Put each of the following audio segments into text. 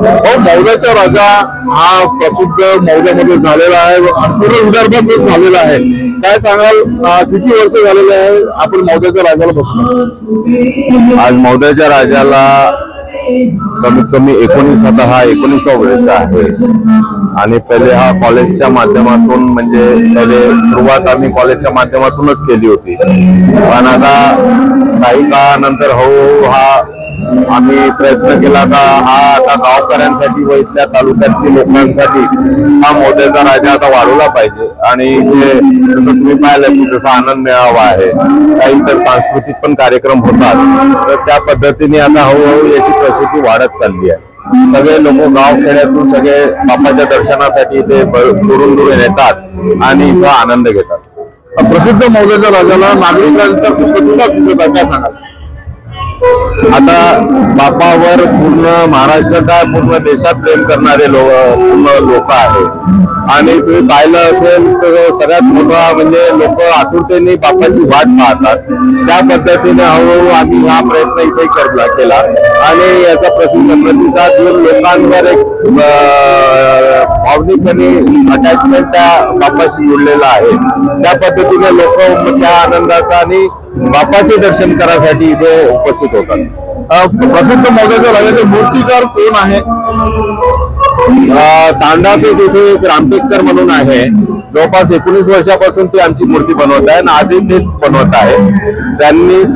हो, मौद्याचा राजा हा प्रसिद्ध मौद्यामध्ये झालेला आहे, पूर्ण विदर्भात झालेला आहे. काय सांगाल, किती वर्ष झालेले आहे आपण मौद्याच्या राजाला बघतो? आज मौद्याच्या राजाला कमीत कमी 19वा वर्ष आहे. आणि पहिले हा कॉलेजच्या माध्यमातून, म्हणजे पहिले सुरुवात आम्ही कॉलेजच्या माध्यमातूनच केली होती, पण आता काही काळानंतर हळूहळू हा आम्ही प्रयत्न केला का हा आता गावकऱ्यांसाठी व इथल्या तालुक्यातील लोकांसाठी हा मौद्याचा राजा आता वाढवला पाहिजे. आणि इथे जसं तुम्ही पाहिलं की जसा आनंद मेळावा आहे, काही इतर सांस्कृतिक पण कार्यक्रम होतात, तर त्या पद्धतीने आता हळूहळू याची प्रसिद्धी वाढत चालली आहे. सगळे लोक गावखेड्यातून सगळे बाप्पाच्या दर्शनासाठी इथे दुरून दुरून येतात आणि इथं आनंद घेतात. प्रसिद्ध मौद्याच्या राजाला नागरिकांचा खूप प्रतिसाद दिसत आहे, काय सांगाल? आता बाप्पावर पूर्ण महाराष्ट्रात काय पूर्ण देशात प्रेम करणारे पूर्ण लोक आहेत. आणि तुम्ही पाहिलं असेल तर सगळ्यात मोठा म्हणजे लोक आतुरतेने बाप्पाची वाट पाहतात. त्या पद्धतीने हळूहळू आम्ही हा प्रयत्न इथे केला आणि याचा प्रसिद्ध प्रतिसाद घेऊन लोकांवर एक भावनिक आणि अटॅचमेंट त्या बाप्पाशी जोडलेला आहे. त्या पद्धतीने लोक त्या आनंदाचा आणि बाप्पाचे दर्शन करायसाठी इथे उपस्थित होतात. प्रसिद्ध मौद्याच्या राजाचे मूर्तिकार कोण आहे? तांडापेठ इथे एक रामटेककर म्हणून आहे. जवळपास 19 वर्षापासून ते आमची मूर्ती बनवत आहे आणि आजही तेच बनवत आहे. त्यांनीच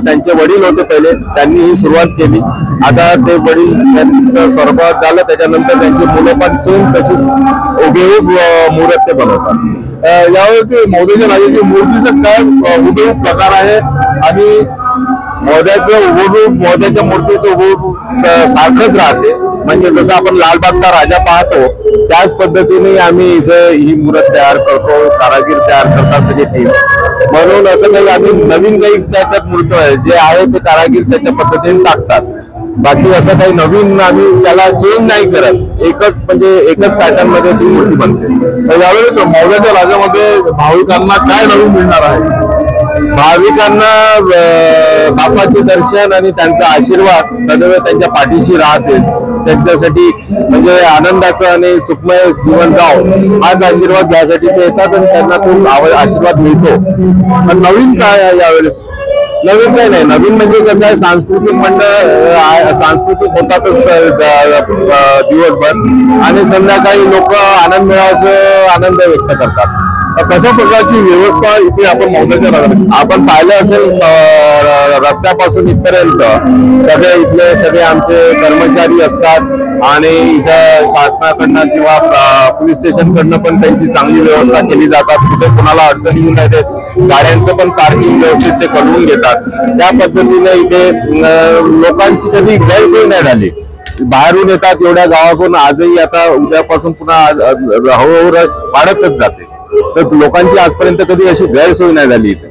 त्यांचे वडील होते पहिले, त्यांनी ही सुरुवात केली. आता ते वडील त्यांचं स्वर्गवास झालं, त्याच्यानंतर त्यांची मुलं पण सेम तशीच हुबेहूब मूर्त ते बनवतात. यावरती मौद्याच्या राजाची मूर्तीचा काय हुबेहूब प्रकार आहे आणि मौद्याच्या मूर्तीचं हुबेहूब सारखंच राहते. म्हणजे जसं आपण लालबागचा राजा पाहतो त्याच पद्धतीने आम्ही इथे ही मूर्त तयार करतो, कारागीर तयार करतात सगळी टीम. म्हणून असं काही आम्ही नवीन काही त्याच्यात मूर्त जे आहे ते कारागीर त्याच्या पद्धतीने टाकतात. बाकी असं काही नवीन आम्ही त्याला चेंज नाही करत, एकच पॅटर्न मध्ये ती मूर्ती बनते. यावेळेस मौद्याच्या राजामध्ये भाविकांना काय नवीन मिळणार आहे? भाविकांना बाप्पाचे दर्शन आणि त्यांचा आशीर्वाद सदैव त्यांच्या पाठीशी राहते. त्यांच्यासाठी म्हणजे आनंदाचं आणि सुखमय जीवन जावं हाच आशीर्वाद घ्यायसाठी ते येतात आणि त्यांना तो आशीर्वाद मिळतो. नवीन काय आहे यावेळेस? नवीन काही नाही. नवीन म्हणजे कसं आहे, सांस्कृतिक मंडळ सांस्कृतिक होतातच दिवसभर आणि संध्याकाळी लोक आनंद मेळाव्याचा आनंद व्यक्त करतात. कशा प्रकारची व्यवस्था इथे आपण मौद्याच्या राजाला? आपण पाहिलं असेल रस्त्यापासून इथपर्यंत इथले सगळे आमचे कर्मचारी असतात आणि इथं शासनाकडनं किंवा पोलीस स्टेशनकडनं पण त्यांची चांगली व्यवस्था केली जातात. कुठे कोणाला अडचणी येऊ नये, गाड्यांचं पण पार्किंग व्यवस्थित ते करून घेतात. त्या पद्धतीने इथे लोकांची कधी गैरसोय नाही झाली. बाहेरून येतात एवढ्या गावाकडून, आजही आता उद्यापासून पुन्हा हळूहळू वाढतच जाते. तर लोकांची आजपर्यंत कधी अशी गैरसोय नाही झाली इथे.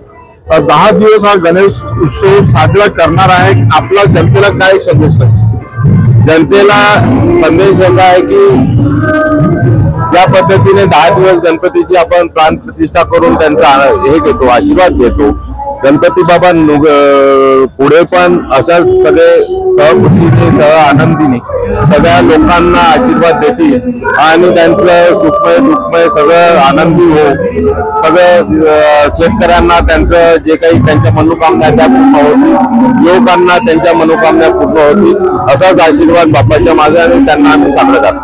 10 दिवस हा गणेश उत्सव साजरा करणार आहे, आपला जनतेला काय संदेश आहे? जनतेला संदेश असा आहे की ज्या पद्धतीने 10 दिवस गणपतीची आपण प्राण प्रतिष्ठा करून त्यांचा हे घेतो, आशीर्वाद घेतो, गणपती बाबा पुढे पण अशाच सगळे सहखुशीने आनंदीने सगळ्या लोकांना आशीर्वाद देतील आणि त्यांचं सुखमय दुःखमय सगळं आनंदी हो. सगळं शेतकऱ्यांना त्यांचं जे काही त्यांच्या मनोकामना त्या पूर्ण होतील, युवकांना त्यांच्या मनोकामना पूर्ण होतील, असाच आशीर्वाद बाप्पाच्या मागे आणि त्यांना आम्ही सांगत आहोत.